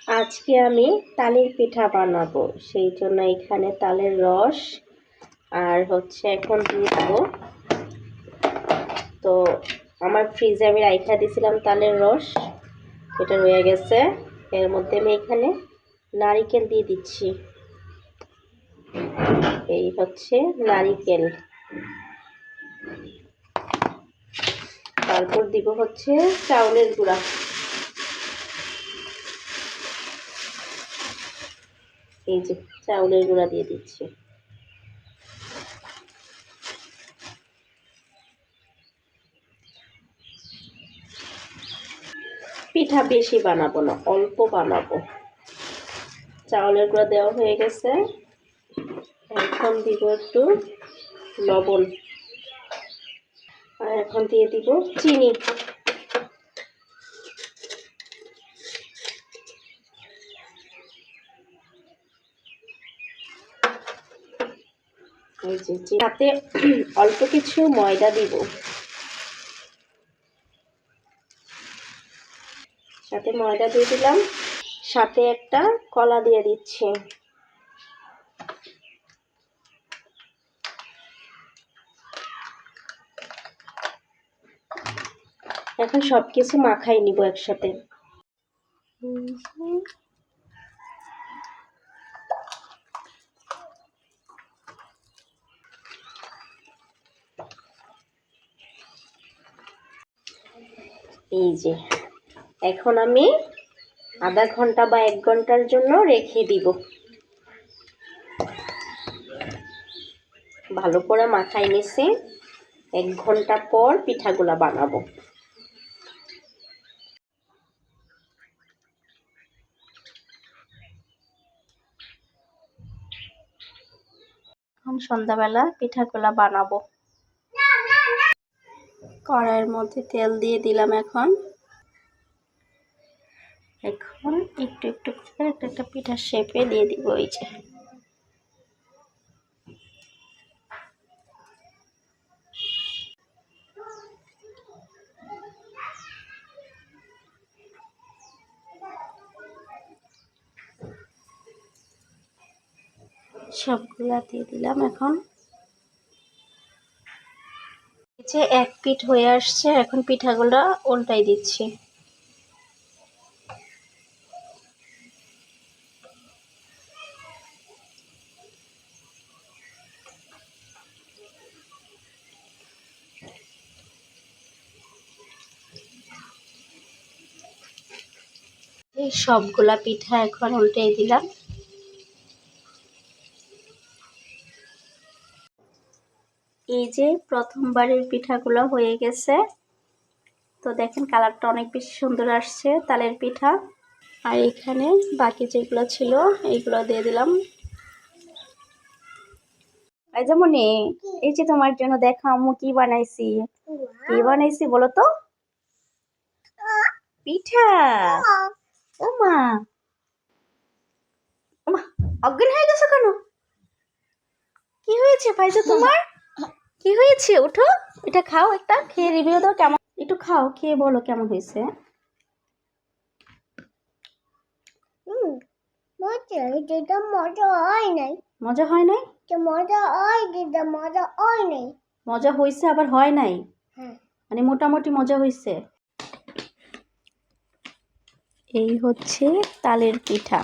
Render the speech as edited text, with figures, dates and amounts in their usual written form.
আজকে আমি তালের পিঠা বানাবো, সেই জন্য এখানে তালের রস আর এখন দিয়ে দেবো। তো আমার ফ্রিজে আমি রাইখা দিয়েছিলাম তালের রস, এটা রয়ে গেছে। এর মধ্যে আমি এখানে নারিকেল দিয়ে দিচ্ছি। এই নারিকেল, তারপর দিব চাউলের গুঁড়া। এই যে চাউলের গুঁড়া দিয়ে দিচ্ছি। পিঠা বেশি বানাবো না, অল্প বানাবো। চাউলের গুঁড়া দেওয়া হয়ে গেছে, এখন দিব একটু লবণ, আর এখন দিয়ে দিব চিনি। সাথে অল্প কিছু ময়দা দিব, সাথে ময়দা দিয়ে দিলাম, সাথে একটা কলা দিয়ে দিচ্ছি। এখন সবকিছু মাখাই নিব একসাথে। এই যে এখন আমি আধা ঘন্টা বা 1 ঘন্টার জন্য রেখে দিব। ভালো করে মাখাই নিছি, 1 ঘন্টা পর পিঠাগুলা বানাবো। এখন সন্ধ্যাবেলা পিঠাগুলা বানাবো। কড়াইয়ের মধ্যে তেল দিয়ে দিলাম। এখন একটু একটু করে একটা পিঠা শেপে দিয়ে দিব। এই যে সবগুলা দিয়ে দিলাম। এখন এক পিঠ হয়ে আসছে, এখন পিঠাগুলা উল্টাই দিচ্ছি। এই সবগুলা পিঠা এখন উল্টাই দিলাম। এই যে প্রথমবারের পিঠাগুলো হয়ে গেছে, তো দেখেন কালারটা অনেক বেশি সুন্দর আসছে তালের পিঠা। আর এখানে বাকি যেগুলো ছিল এইগুলো দিয়ে দিলাম। যেমন এই যে তোমার জন্য দেখো আম্মু কি বানাইছি। কি বানাইছি বলো তো? পিঠা। ও মা, অজ্ঞান হয়ে গেছো কেন? কি হয়েছে ফাইজা তোমার? কি হয়েছে? উঠো, এটা খাও, একটা খেয়ে রিভিউ দাও কেমন। একটু খাও, খেয়ে বলো কেমন হয়েছে। মজা হয় নাই। মজা হয় নাই? মজা হয়েছে আবার হয় নাই, মানে মোটামুটি মজা হয়েছে। এই তালের পিঠা।